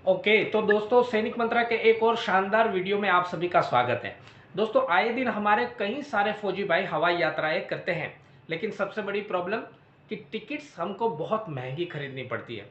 Okay, तो दोस्तों सैनिक मंत्रा के एक और शानदार वीडियो में आप सभी का स्वागत है। दोस्तों आए दिन हमारे कई सारे फौजी भाई हवाई यात्राएं करते हैं, लेकिन सबसे बड़ी प्रॉब्लम कि टिकट्स हमको बहुत महंगी खरीदनी पड़ती है।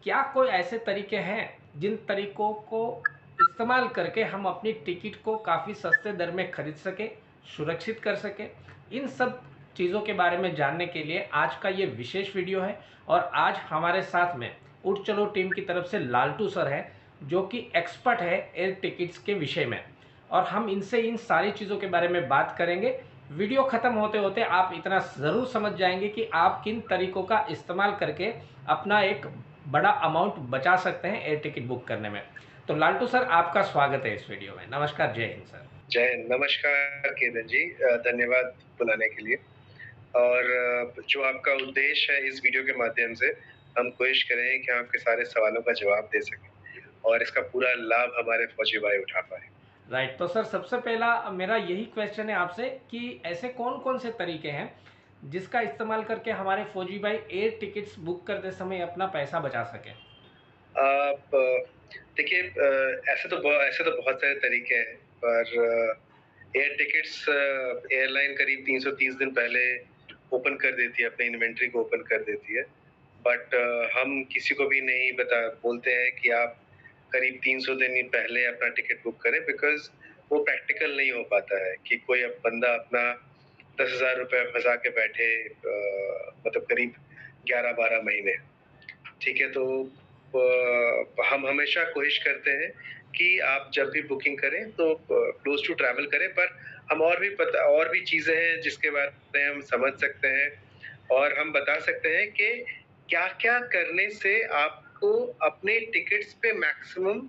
क्या कोई ऐसे तरीके हैं जिन तरीकों को इस्तेमाल करके हम अपनी टिकट को काफ़ी सस्ते दर में खरीद सके, सुरक्षित कर सके? इन सब चीज़ों के बारे में जानने के लिए आज का ये विशेष वीडियो है। और आज हमारे साथ में उठ चलो टीम की तरफ से लालटू सर है, जो कि एक्सपर्ट है एयर टिकट्स के विषय में, और हम इनसे इन सारी चीज़ों के बारे में बात करेंगे। वीडियो ख़त्म होते होते आप इतना ज़रूर समझ जाएंगे कि आप किन तरीकों का इस्तेमाल करके अपना एक बड़ा अमाउंट बचा सकते हैं एयर टिकट बुक करने में। तो लालटू सर, आपका स्वागत है इस वीडियो में। नमस्कार, जय हिंद सर। जय हिंद, नमस्कार केतन जी। धन्यवाद बुलाने के लिए। और जो आपका उद्देश्य है इस वीडियो के माध्यम से, हम कोशिश करें कि आपके सारे सवालों का जवाब दे सकें और इसका पूरा लाभ हमारे फौजी भाई उठा पाए। राइट, तो सर सबसे पहला मेरा यही क्वेश्चन है आपसे कि ऐसे कौन कौन से तरीके हैं जिसका इस्तेमाल करके हमारे फौजी भाई एयर टिकट्स बुक करते समय अपना पैसा बचा सकें? आप देखिए, ऐसे तो बहुत सारे तरीके हैं, पर एयर टिकट्स एयरलाइन करीब 330 दिन पहले ओपन कर देती है, अपनी इन्वेंट्री को ओपन कर देती है। बट हम किसी को भी नहीं बोलते हैं कि आप करीब 300 दिन ही पहले अपना टिकट बुक करें, बिकॉज वो प्रैक्टिकल नहीं हो पाता है कि कोई अब बंदा अपना 10,000 रुपए फंसा के बैठे, मतलब करीब 11-12 महीने। ठीक है, तो हम हमेशा कोशिश करते हैं कि आप जब भी बुकिंग करें तो क्लोज टू ट्रैवल करें, पर हम और भी चीजें हैं जिसके बारे में हम समझ सकते हैं और हम बता सकते हैं कि क्या-क्या करने से आपको अपने टिकट्स पे मैक्सिमम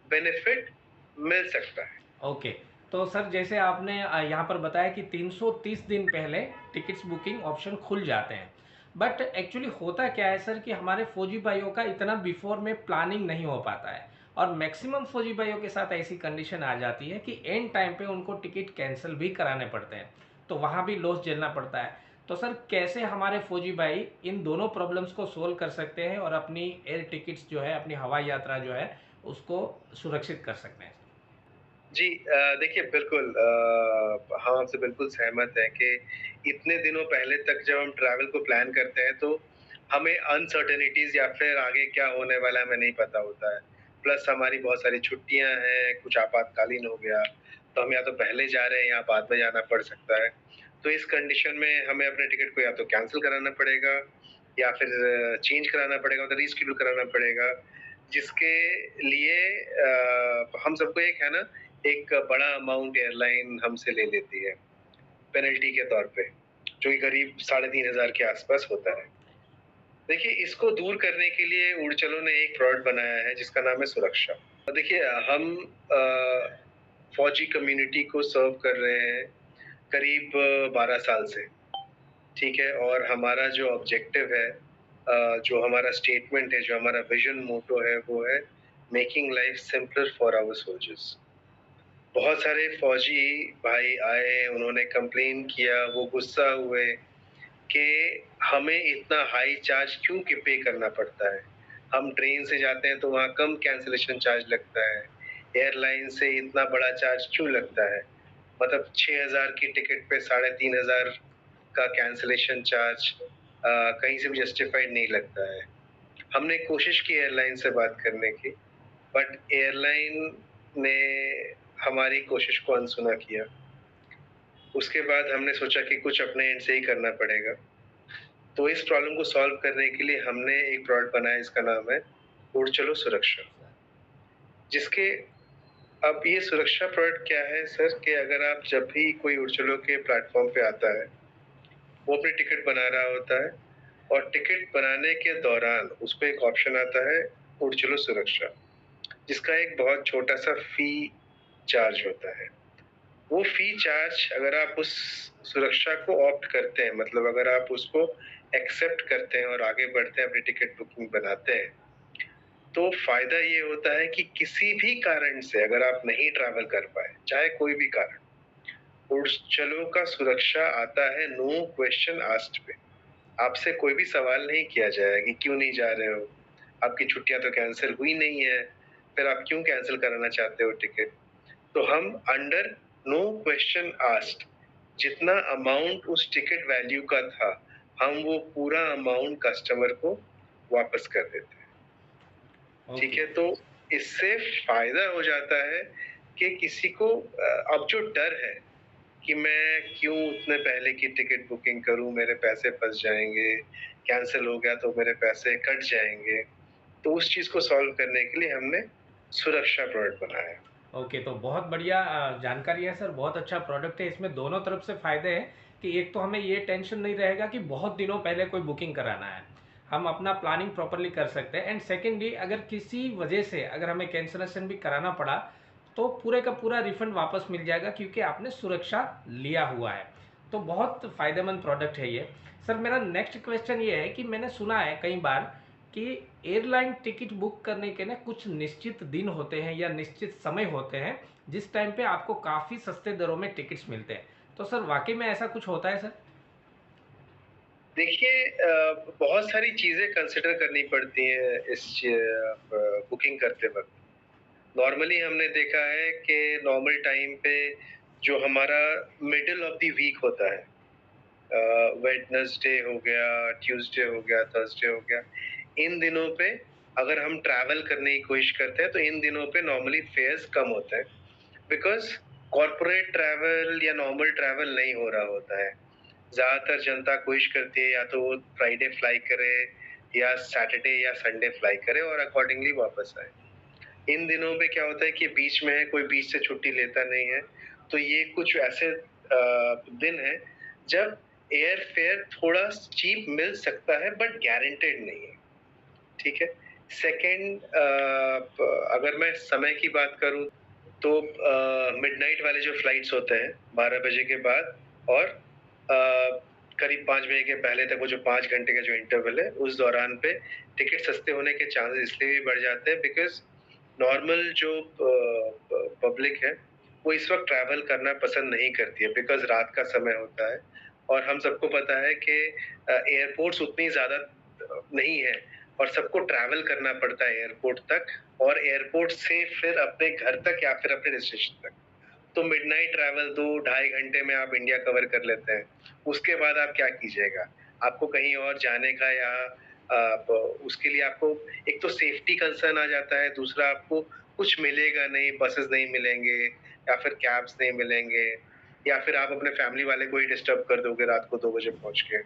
बेनिफिट मिल सकता है। ओके, तो सर जैसे आपने यहाँ पर बताया कि 330 दिन पहले टिकट्स बुकिंग ऑप्शन खुल जाते हैं, बट एक्चुअली होता क्या है सर कि हमारे फौजी भाइयों का इतना बिफोर में प्लानिंग नहीं हो पाता है, और मैक्सिमम फौजी भाइयों के साथ ऐसी कंडीशन आ जाती है कि एंड टाइम पे उनको टिकट कैंसिल भी कराने पड़ते हैं, तो वहाँ भी लॉस झेलना पड़ता है। तो सर कैसे हमारे फौजी भाई इन दोनों प्रॉब्लम्स को सोल्व कर सकते हैं और अपनी एयर टिकट्स जो है, अपनी हवाई यात्रा जो है, उसको सुरक्षित कर सकते हैं? जी, देखिए बिल्कुल, हम आपसे बिल्कुल सहमत हैं कि इतने दिनों पहले तक जब हम ट्रैवल को प्लान करते हैं तो हमें अनसर्टेनिटीज या फिर आगे क्या होने वाला है हमें नहीं पता होता है। प्लस हमारी बहुत सारी छुट्टियां हैं, कुछ आपातकालीन हो गया तो हम या तो पहले जा रहे हैं या बाद में जाना पड़ सकता है। तो इस कंडीशन में हमें अपने टिकट को या तो कैंसिल कराना पड़ेगा या फिर चेंज कराना पड़ेगा, मतलब रीशेड्यूल कराना पड़ेगा, जिसके लिए हम सबको एक है ना, एक बड़ा अमाउंट एयरलाइन हमसे ले लेती है पेनल्टी के तौर पे, जो कि करीब 3,500 के आसपास होता है। देखिए, इसको दूर करने के लिए उड़चलो ने एक प्रोडक्ट बनाया है जिसका नाम है सुरक्षा। देखिए, हम फौजी कम्युनिटी को सर्व कर रहे हैं करीब 12 साल से। ठीक है, और हमारा जो ऑब्जेक्टिव है, जो हमारा स्टेटमेंट है, जो हमारा विजन मोटो है, वो है making life simpler for our soldiers. बहुत सारे फौजी भाई आए, उन्होंने कंप्लेन किया, वो गुस्सा हुए कि हमें इतना हाई चार्ज क्यों पे करना पड़ता है। हम ट्रेन से जाते हैं तो वहाँ कम कैंसिलेशन चार्ज लगता है, एयरलाइन से इतना बड़ा चार्ज क्यों लगता है। मतलब 6,000 की टिकट पे 3,500 का कैंसिलेशन चार्ज कहीं से भी जस्टिफाइड नहीं लगता है। हमने कोशिश की एयरलाइन से बात करने की, बट एयरलाइन ने हमारी कोशिश को अनसुना किया। उसके बाद हमने सोचा कि कुछ अपने एंड से ही करना पड़ेगा। तो इस प्रॉब्लम को सॉल्व करने के लिए हमने एक प्रोडक्ट बनाया, इसका नाम है उड़ चलो सुरक्षा। जिसके अब ये सुरक्षा प्रोडक्ट क्या है सर, कि अगर आप जब भी कोई उड़ चलो के प्लेटफॉर्म पे आता है, वो अपनी टिकट बना रहा होता है और टिकट बनाने के दौरान उस पे एक ऑप्शन आता है उड़ चलो सुरक्षा, जिसका एक बहुत छोटा सा फी चार्ज होता है। वो फी चार्ज अगर आप उस सुरक्षा को ऑप्ट करते हैं, मतलब अगर आप उसको एक्सेप्ट करते हैं और आगे बढ़ते हैं, अपनी टिकट बुकिंग बनाते हैं, तो फायदा ये होता है कि किसी भी कारण से अगर आप नहीं ट्रैवल कर पाए, चाहे कोई भी कारण, चलो का सुरक्षा आता है नो क्वेश्चन आस्क्ड पे। आपसे कोई भी सवाल नहीं किया जाएगा कि क्यों नहीं जा रहे हो, आपकी छुट्टियां तो कैंसिल हुई नहीं है, फिर आप क्यों कैंसिल कराना चाहते हो टिकट? तो हम अंडर नो क्वेश्चन आस्क्ड जितना अमाउंट उस टिकट वैल्यू का था, हम वो पूरा अमाउंट कस्टमर को वापस कर देते हैं। ठीक ओके। है? तो इससे फ़ायदा हो जाता है कि किसी को अब जो डर है कि मैं क्यों उतने पहले की टिकट बुकिंग करूँ, मेरे पैसे फँस जाएँगे, कैंसल हो गया तो मेरे पैसे कट जाएँगे। तो उस चीज़ को सॉल्व करने के लिए हमने सुरक्षा प्रोडक्ट बनाया। ओके, तो बहुत बढ़िया जानकारी है सर, बहुत अच्छा प्रोडक्ट है। इसमें दोनों तरफ से फ़ायदे हैं कि एक तो हमें ये टेंशन नहीं रहेगा कि बहुत दिनों पहले कोई बुकिंग कराना है, हम अपना प्लानिंग प्रॉपरली कर सकते हैं। एंड सेकेंडली, अगर किसी वजह से अगर हमें कैंसलेशन भी कराना पड़ा तो पूरे का पूरा रिफंड वापस मिल जाएगा, क्योंकि आपने सुरक्षा लिया हुआ है। तो बहुत फ़ायदेमंद प्रोडक्ट है ये। सर, मेरा नेक्स्ट क्वेश्चन ये है कि मैंने सुना है कई बार कि एयरलाइन टिकट बुक करने के ना कुछ निश्चित दिन होते हैं या निश्चित समय होते हैं जिस टाइम पे आपको काफ़ी सस्ते दरों में टिकट्स मिलते हैं। तो सर, वाकई में ऐसा कुछ होता है सर? देखिए बहुत सारी चीज़ें कंसिडर करनी पड़ती हैं इस बुकिंग करते वक़्त। नॉर्मली हमने देखा है कि नॉर्मल टाइम पे जो हमारा मिडल ऑफ द वीक होता है, वेडनेसडे हो गया, ट्यूसडे हो गया, थर्सडे हो गया, इन दिनों पे अगर हम ट्रैवल करने की कोशिश करते हैं तो इन दिनों पे नॉर्मली फेयर्स कम होते हैं, बिकॉज़ कॉर्पोरेट ट्रैवल या नॉर्मल ट्रैवल नहीं हो रहा होता है। ज़्यादातर जनता कोशिश करती है या तो वो फ्राइडे फ्लाई करे या सैटरडे या संडे फ्लाई करे और अकॉर्डिंगली वापस आए। इन दिनों में क्या होता है कि बीच में है, कोई बीच से छुट्टी लेता नहीं है, तो ये कुछ ऐसे दिन हैं जब एयर फेयर थोड़ा चीप मिल सकता है बट गारंटेड नहीं है। ठीक है? सेकंड, अगर मैं समय की बात करूँ तो मिडनाइट वाले जो फ्लाइट्स होते हैं 12 बजे के बाद और करीब 5 बजे के पहले तक वो जो 5 घंटे का जो इंटरवल है, उस दौरान पे टिकट सस्ते होने के चांसेस इसलिए भी बढ़ जाते हैं बिकॉज़ नॉर्मल जो पब्लिक है, वो इस वक़्त ट्रैवल करना पसंद नहीं करती है बिकॉज़ रात का समय होता है और हम सबको पता है कि एयरपोर्ट्स उतनी ज़्यादा नहीं है और सबको ट्रैवल करना पड़ता है एयरपोर्ट तक और एयरपोर्ट से फिर अपने घर तक या फिर अपने डेस्टिनेशन तक। तो मिडनाइट ट्रैवल 2 ढाई घंटे में आप इंडिया कवर कर लेते हैं। उसके बाद आप क्या कीजिएगा? आपको कहीं और जाने का या ब उसके लिए आपको एक तो सेफ्टी कंसर्न आ जाता है, दूसरा आपको कुछ मिलेगा नहीं, बसेस नहीं मिलेंगे या फिर कैब्स नहीं मिलेंगे या फिर आप अपने फैमिली वाले को ही डिस्टर्ब कर दोगे रात को 2 बजे पहुँच के।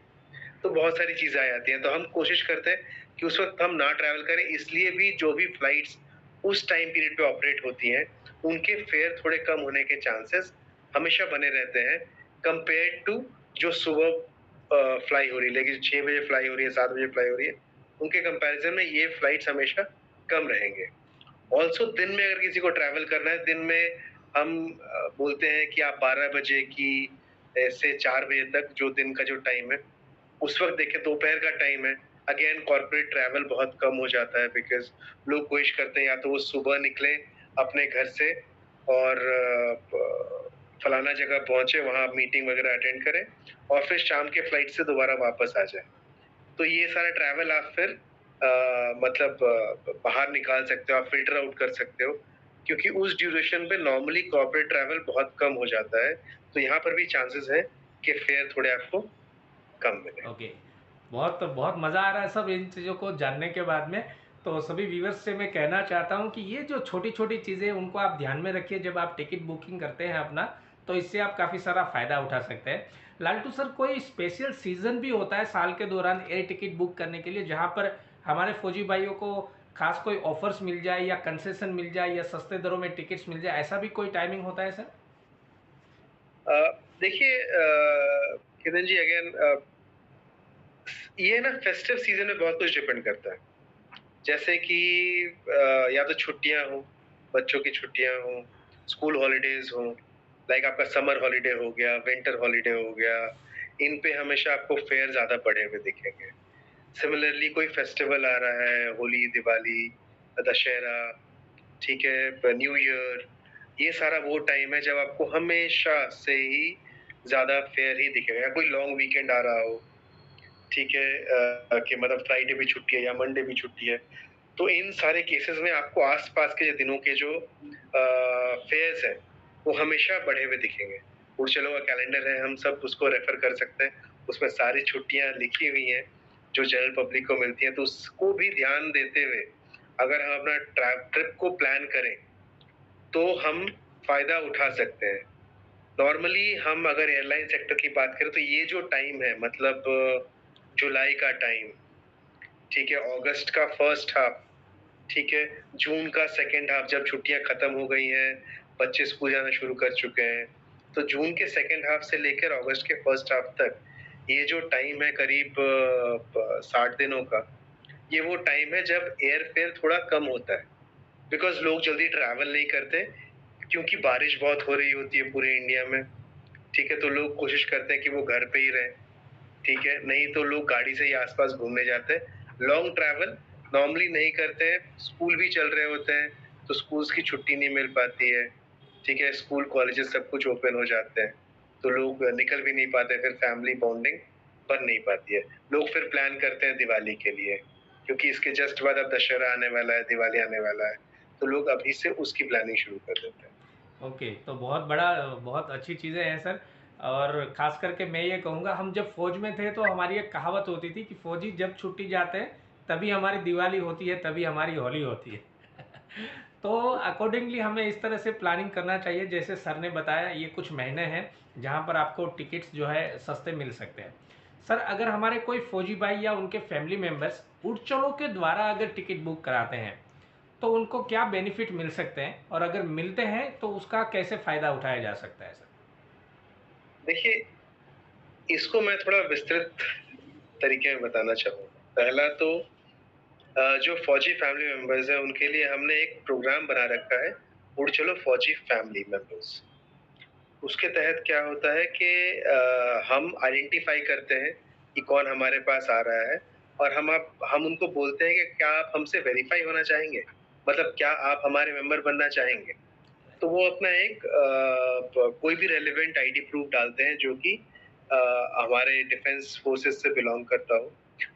तो बहुत सारी चीज़ें आ जाती हैं, तो हम कोशिश करते हैं कि उस वक़्त हम ना ट्रैवल करें, इसलिए भी जो भी फ्लाइट्स उस टाइम पीरियड पे ऑपरेट होती हैं, उनके फेयर थोड़े कम होने के चांसेस हमेशा बने रहते हैं, कंपेयर्ड टू जो सुबह फ्लाई हो रही है, लेकिन 6 बजे फ्लाई हो रही है, 7 बजे फ्लाई हो रही है, उनके कंपैरिज़न में ये फ्लाइट्स हमेशा कम रहेंगे। ऑल्सो दिन में अगर किसी को ट्रैवल करना है, दिन में हम बोलते हैं कि आप 12 बजे की से 4 बजे तक जो दिन का जो टाइम है, उस वक़्त देखिए दोपहर का टाइम है, अगेन कॉर्पोरेट ट्रैवल बहुत कम हो जाता है बिकॉज़ लोग कोशिश करते हैं या तो वो सुबह निकलें अपने घर से और प फलाना जगह पहुँचे, वहाँ मीटिंग वगैरह अटेंड करें और फिर शाम के फ्लाइट से दोबारा वापस आ जाएँ। तो ये सारा ट्रैवल आप फिर मतलब बाहर निकाल सकते हो, आप फ़िल्टर आउट कर सकते हो, क्योंकि उस ड्यूरेशन पे नॉर्मली कॉर्पोरेट ट्रैवल बहुत कम हो जाता है, तो यहाँ पर भी चांसेस हैं कि फेयर थोड़े आपको कम मिलें। ओके, बहुत बहुत मज़ा आ रहा है सब इन चीज़ों को जानने के बाद में। तो सभी व्यूवर्स से मैं कहना चाहता हूँ कि ये जो छोटी छोटी चीज़ें उनको आप ध्यान में रखिए जब आप टिकट बुकिंग करते हैं अपना, तो इससे आप काफ़ी सारा फ़ायदा उठा सकते हैं। लालटू सर, कोई स्पेशल सीज़न भी होता है साल के दौरान एयर टिकट बुक करने के लिए, जहाँ पर हमारे फौजी भाइयों को खास कोई ऑफर्स मिल जाए या कंसेशन मिल जाए या सस्ते दरों में टिकट्स मिल जाए, ऐसा भी कोई टाइमिंग होता है सर? देखिए किरण जी अगेन ये ना फेस्टिव सीजन में बहुत कुछ डिपेंड करता है। जैसे कि या तो छुट्टियाँ हों, बच्चों की छुट्टियाँ हों, स्कूल हॉलिडेज़ हों, लाइक आपका समर हॉलिडे हो गया, विंटर हॉलिडे हो गया, इन पे हमेशा आपको फेयर ज़्यादा बढ़े हुए दिखेंगे। सिमिलरली कोई फेस्टिवल आ रहा है, होली, दिवाली, दशहरा, ठीक है, न्यू ईयर, ये सारा वो टाइम है जब आपको हमेशा से ही ज़्यादा फेयर ही दिखेगा या कोई लॉन्ग वीकेंड आ रहा हो, ठीक है, कि मतलब फ्राइडे भी छुट्टी है या मंडे भी छुट्टी है, तो इन सारे केसेस में आपको आस-पास के दिनों के जो फेयर्स हैं, वो हमेशा बढ़े हुए दिखेंगे। उड़ चलो का कैलेंडर है, हम सब उसको रेफ़र कर सकते हैं। उसमें सारी छुट्टियाँ लिखी हुई हैं, जो जनरल पब्लिक को मिलती हैं, तो उसको भी ध्यान देते हुए अगर हम अपना ट्रिप को प्लान करें, तो हम फ़ायदा उठा सकते हैं। नॉर्मली हम अगर एयरलाइन सेक्टर की बात करें, तो ये जो टाइम है मतलब जुलाई का टाइम, ठीक है, अगस्त का फर्स्ट हाफ, ठीक है, जून का सेकंड हाफ जब छुट्टियां खत्म हो गई हैं, बच्चे स्कूल जाना शुरू कर चुके हैं, तो जून के सेकंड हाफ से लेकर अगस्त के फर्स्ट हाफ तक ये जो टाइम है करीब 60 दिनों का, ये वो टाइम है जब एयर फेयर थोड़ा कम होता है, बिकॉज लोग जल्दी ट्रैवल नहीं करते क्योंकि बारिश बहुत हो रही होती है पूरे इंडिया में, ठीक है, तो लोग कोशिश करते हैं कि वो घर पे ही रहें, ठीक है, नहीं तो लोग गाड़ी से ही आसपास घूमने जाते हैं। लॉन्ग ट्रैवल नॉर्मली नहीं करते हैं, स्कूल भी चल रहे होते हैं, तो स्कूल्स की छुट्टी नहीं मिल पाती है, ठीक है, स्कूल कॉलेजेस सब कुछ ओपन हो जाते हैं, तो लोग निकल भी नहीं पाते, फिर फैमिली बॉन्डिंग बन नहीं पाती है। लोग फिर प्लान करते हैं दिवाली के लिए, क्योंकि इसके जस्ट बाद अब दशहरा आने वाला है, दिवाली आने वाला है, तो लोग अभी से उसकी प्लानिंग शुरू कर देते हैं। ओके, तो बहुत अच्छी चीज़ें हैं सर। और ख़ास करके मैं ये कहूँगा, हम जब फ़ौज में थे तो हमारी एक कहावत होती थी कि फ़ौजी जब छुट्टी जाते हैं तभी हमारी दिवाली होती है, तभी हमारी होली होती है। तो अकॉर्डिंगली हमें इस तरह से प्लानिंग करना चाहिए, जैसे सर ने बताया ये कुछ महीने हैं जहाँ पर आपको टिकट्स जो है सस्ते मिल सकते हैं। सर, अगर हमारे कोई फ़ौजी भाई या उनके फैमिली मेम्बर्स उड़चलों के द्वारा अगर टिकट बुक कराते हैं, तो उनको क्या बेनिफिट मिल सकते हैं, और अगर मिलते हैं तो उसका कैसे फ़ायदा उठाया जा सकता है सर? देखिए, इसको मैं थोड़ा विस्तृत तरीके में बताना चाहूँगा। पहला तो जो फौजी फैमिली मेंबर्स हैं उनके लिए हमने एक प्रोग्राम बना रखा है, उड़ चलो फौजी फैमिली मेंबर्स। उसके तहत क्या होता है कि हम आइडेंटिफाई करते हैं कि कौन हमारे पास आ रहा है, और हम उनको बोलते हैं कि क्या आप हमसे वेरीफाई होना चाहेंगे? मतलब क्या आप हमारे मेंबर बनना चाहेंगे? तो वो अपना एक कोई भी रेलेवेंट आईडी प्रूफ डालते हैं जो कि अ, हमारे डिफेंस फोर्सेस से बिलोंग करता हो,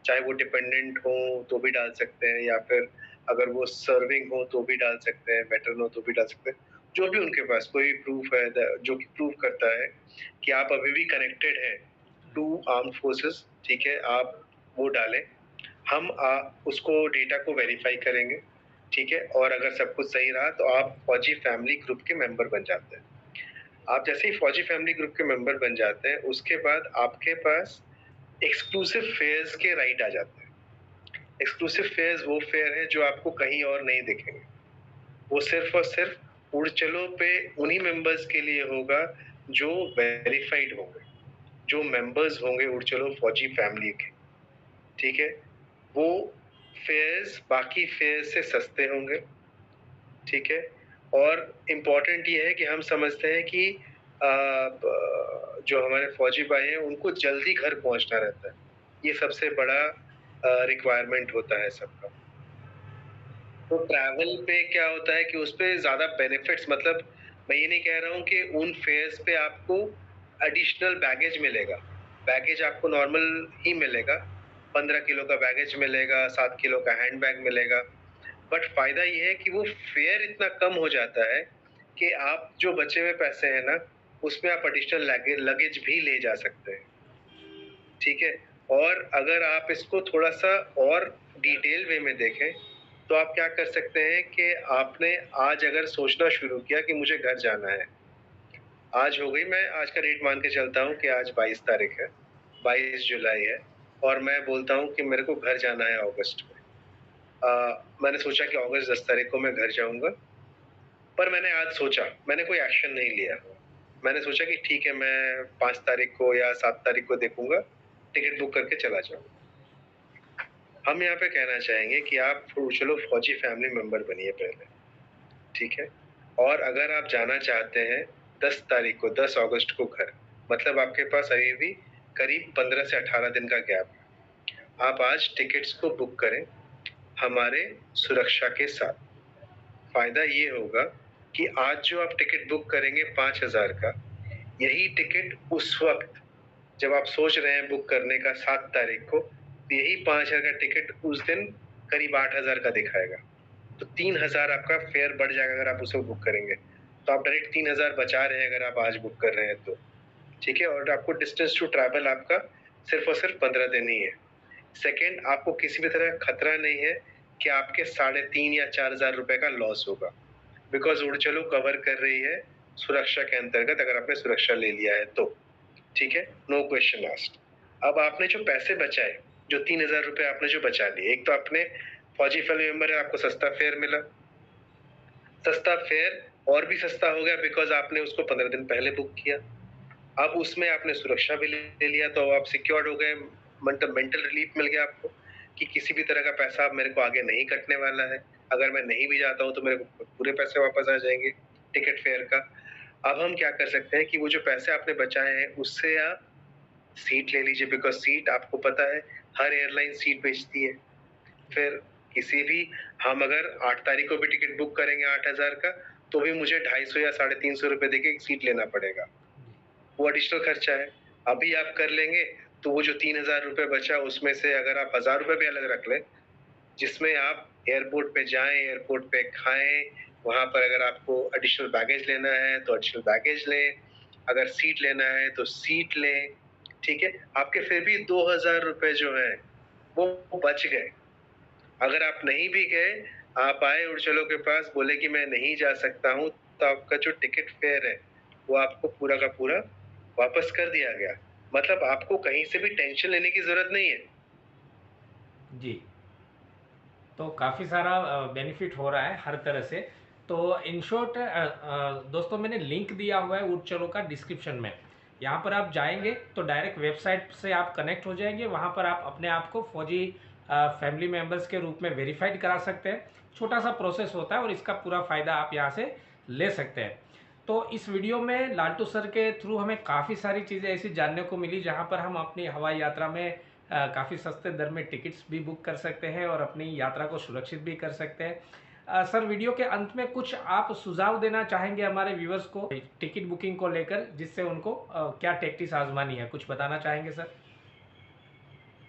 चाहे वो डिपेंडेंट हो तो भी डाल सकते हैं, या फिर अगर वो सर्विंग हो तो भी डाल सकते हैं, वेटरन हो तो भी डाल सकते हैं, जो भी उनके पास कोई प्रूफ है जो कि प्रूफ करता है कि आप अभी भी कनेक्टेड हैं टू आर्म फोर्सेस, ठीक है, आप वो डालें। हम उसको डेटा को वेरीफाई करेंगे, ठीक है, और अगर सब कुछ सही रहा तो आप फौजी फैमिली ग्रुप के मेंबर बन जाते हैं। आप जैसे ही फौजी फैमिली ग्रुप के मेंबर बन जाते हैं, उसके बाद आपके पास एक्सक्लूसिव फेयर्स के राइट आ जाते हैं। एक्सक्लूसिव फेयर्स वो फेयर है जो आपको कहीं और नहीं दिखेंगे। वो सिर्फ और सिर्फ उड़ चलो पे उन्हीं मेंबर्स के लिए होगा जो वेरीफाइड होंगे, जो मेंबर्स होंगे उड़ चलो फौजी फैमिली के, ठीक है, वो फेयर्स बाकी फेयर्स से सस्ते होंगे, ठीक है, और इम्पोर्टेंट ये है कि हम समझते हैं कि जो हमारे फौजी भाई हैं उनको जल्दी घर पहुंचना रहता है, ये सबसे बड़ा रिक्वायरमेंट होता है सबका। तो ट्रैवल पे क्या होता है कि उसपे ज्यादा बेनिफिट्स, मतलब मैं ये नहीं कह रहा हूँ कि उन फेयर्स पे आपको एडिशनल बैगेज मिलेगा, बैगेज आपको नॉर्मल ही मिलेगा, 15 किलो का बैगेज मिलेगा, 7 किलो का हैंड बैग मिलेगा, बट फायदा ये है कि वो फेयर इतना कम हो जाता है कि आप जो बचे हुए पैसे हैं ना, उसमें आप एडिशनल लगेज भी ले जा सकते हैं, ठीक है, और अगर आप इसको थोड़ा सा और डिटेल वे में देखें, तो आप क्या कर सकते हैं कि आपने आज अगर सोचना शुरू किया कि मुझे घर जाना है, आज हो गई, मैं आज का डेट मान के चलता हूँ कि आज 22 तारीख है, 22 जुलाई है, और मैं बोलता हूँ कि मेरे को घर जाना है अगस्त में। मैंने सोचा कि अगस्त 10 तारीख को मैं घर जाऊंगा, पर मैंने आज सोचा, मैंने कोई एक्शन नहीं लिया। मैंने सोचा कि ठीक है, मैं 5 तारीख को या 7 तारीख को देखूंगा, टिकट बुक करके चला जाऊंगा। हम यहाँ पे कहना चाहेंगे कि आप चलो फौजी फैमिली मेंबर बनिए पहले, ठीक है, और अगर आप जाना चाहते हैं 10 तारीख को, 10 अगस्त को घर, मतलब आपके पास अभी भी करीब 15 से 18 दिन का गैप है, आप आज टिकट्स को बुक करें हमारे सुरक्षा के साथ। फायदा ये होगा कि आज जो आप टिकट बुक करेंगे 5,000 का, यही टिकट उस वक्त जब आप सोच रहे हैं बुक करने का 7 तारीख को, तो यही 5,000 का टिकट उस दिन करीब 8,000 का दिखाएगा, तो 3,000 आपका फेयर बढ़ जाएगा अगर आप उसे बुक करेंगे। तो आप डायरेक्ट 3,000 बचा रहे हैं अगर आप आज बुक कर रहे हैं तो, ठीक है? और आपको डिस्टेंस टू ट्रैवल आपका सिर्फ और सिर्फ 15 दिन ही है। सेकंड, आपको किसी भी तरह का खतरा नहीं है कि आपके 3,500 या 4,000 रुपए का लॉस होगा, बिकॉज उड़ चलो कवर कर रही है सुरक्षा के अंतर्गत, अगर आपने सुरक्षा ले लिया है तो, ठीक है? No question asked. अब आपने जो पैसे बचाए, जो 3,000 रुपए आपने जो बचा लिए, एक तो आपने फौजी फैमिली मेंबर है, आपको सस्ता फेयर मिला। सस्ता फेयर और भी सस्ता हो गया बिकॉज आपने उसको 15 दिन पहले बुक किया। अब उसमें आपने सुरक्षा भी ले लिया, तो आप सिक्योर्ड हो गए, मतलब मेंटल रिलीफ मिल गया आपको कि किसी भी तरह का पैसा अब मेरे को आगे नहीं कटने वाला है। अगर मैं नहीं भी जाता हूँ तो मेरे को पूरे पैसे वापस आ जाएंगे टिकट फेयर का। अब हम क्या कर सकते हैं कि वो जो पैसे आपने बचाए हैं उससे आप सीट ले लीजिए, बिकॉज सीट आपको पता है हर एयरलाइन सीट बेचती है। फिर किसी भी, हम अगर 8 तारीख को भी टिकट बुक करेंगे 8,000 का, तो भी मुझे 250 या 350 रुपए देके एक सीट लेना पड़ेगा, वो एडिशनल खर्चा है। अभी आप कर लेंगे तो वो जो 3,000 रुपए बचा उसमें से अगर आप 1,000 रुपए भी अलग रख लें, जिसमें आप एयरपोर्ट पे जाएं, एयरपोर्ट पे खाएं, वहां पर अगर आपको एडिशनल बैगेज लेना है तो एडिशनल बैगेज लें, अगर सीट लेना है तो सीट लें, ठीक है? आपके फिर भी 2,000 रुपए जो है वो बच गए। अगर आप नहीं भी गए, आप आए उड़चलो के पास, बोले कि मैं नहीं जा सकता हूँ, तो आपका जो टिकट फेयर है वो आपको पूरा का पूरा वापस कर दिया गया। मतलब आपको कहीं से भी टेंशन लेने की जरूरत नहीं है। जी। तो काफ़ी सारा बेनिफिट हो रहा है हर तरह से। तो इन शॉर्ट दोस्तों, मैंने लिंक दिया हुआ है उड़ चलो का डिस्क्रिप्शन में। यहाँ पर आप जाएंगे तो डायरेक्ट वेबसाइट से आप कनेक्ट हो जाएंगे। वहाँ पर आप अपने आप को फौजी फैमिली मेम्बर्स के रूप में वेरीफाइड करा सकते हैं। छोटा सा प्रोसेस होता है और इसका पूरा फ़ायदा आप यहाँ से ले सकते हैं। तो इस वीडियो में लालटू सर के थ्रू हमें काफ़ी सारी चीज़ें ऐसी जानने को मिली जहाँ पर हम अपनी हवाई यात्रा में काफ़ी सस्ते दर में टिकट्स भी बुक कर सकते हैं और अपनी यात्रा को सुरक्षित भी कर सकते हैं। सर, वीडियो के अंत में कुछ आप सुझाव देना चाहेंगे हमारे व्यूअर्स को टिकट बुकिंग को लेकर, जिससे उनको क्या टैक्टिस आजमानी है, कुछ बताना चाहेंगे सर?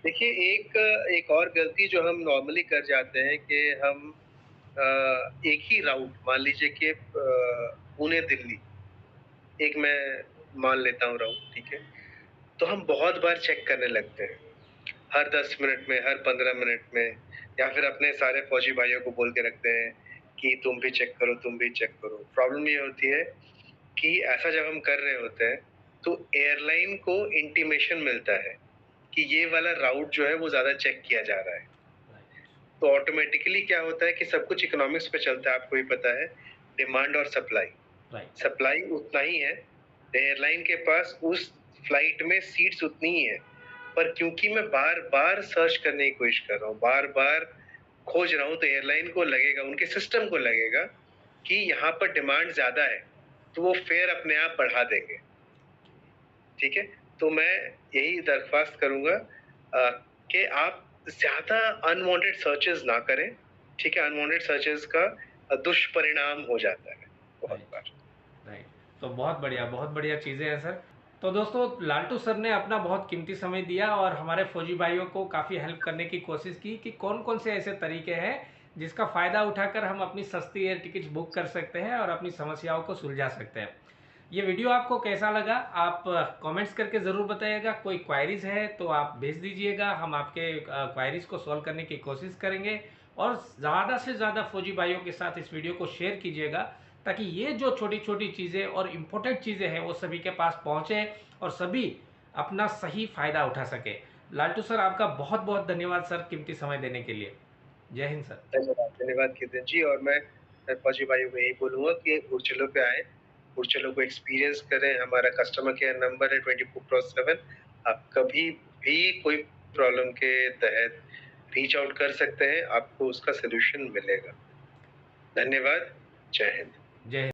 देखिए, एक एक और गलती जो हम नॉर्मली कर जाते हैं कि हम एक ही राउट, मान लीजिए कि पुणे दिल्ली, एक मैं मान लेता हूँ राउट, ठीक है? तो हम बहुत बार चेक करने लगते हैं, हर 10 मिनट में, हर 15 मिनट में, या फिर अपने सारे फौजी भाइयों को बोल के रखते हैं कि तुम भी चेक करो, तुम भी चेक करो। प्रॉब्लम ये होती है कि ऐसा जब हम कर रहे होते हैं तो एयरलाइन को इंटीमेशन मिलता है कि ये वाला राउट जो है वो ज्यादा चेक किया जा रहा है, तो ऑटोमेटिकली क्या होता है कि सब कुछ इकोनॉमिक्स पे चलता है, आपको भी पता है, डिमांड और सप्लाई। सप्लाई उतना ही है, एयरलाइन के पास उस फ्लाइट में सीट्स उतनी ही है, पर क्योंकि मैं बार बार सर्च करने की कोशिश कर रहा हूँ, बार बार खोज रहा हूँ, तो एयरलाइन को लगेगा, उनके सिस्टम को लगेगा कि यहाँ पर डिमांड ज्यादा है, तो वो फेयर अपने आप बढ़ा देंगे, ठीक है? तो मैं यही दरख्वास्त करूंगा कि आप ज्यादा अनवांटेड सर्चेस ना करें, ठीक है? अनवांटेड सर्चेस का दुष्परिणाम हो जाता है बहुत बार। राइट। तो बहुत बढ़िया चीज़ें हैं सर। तो दोस्तों, लालटू सर ने अपना बहुत कीमती समय दिया और हमारे फौजी भाइयों को काफ़ी हेल्प करने की कोशिश की कि कौन कौन से ऐसे तरीके हैं जिसका फ़ायदा उठाकर हम अपनी सस्ती एयर टिकट्स बुक कर सकते हैं और अपनी समस्याओं को सुलझा सकते हैं। ये वीडियो आपको कैसा लगा, आप कमेंट्स करके ज़रूर बताइएगा। कोई क्वायरीज़ है तो आप भेज दीजिएगा, हम आपके क्वायरीज़ को सॉल्व करने की कोशिश करेंगे। और ज़्यादा से ज़्यादा फौजी भाइयों के साथ इस वीडियो को शेयर कीजिएगा, ताकि ये जो छोटी छोटी चीज़ें और इम्पोर्टेंट चीज़ें हैं वो सभी के पास पहुँचे और सभी अपना सही फ़ायदा उठा सके। लालटू सर, आपका बहुत बहुत धन्यवाद सर, कीमती समय देने के लिए। जय हिंद सर। धन्यवाद, धन्यवाद कीर्तन जी। और मैं फौजी भाइयों को यही बोलूंगा कि उड़चलो पे आए, उड़चलो को एक्सपीरियंस करें। हमारा कस्टमर केयर नंबर है 24/7। आप कभी भी कोई प्रॉब्लम के तहत रीच आउट कर सकते हैं, आपको उसका सोल्यूशन मिलेगा। धन्यवाद। जय हिंद। जय हिंद।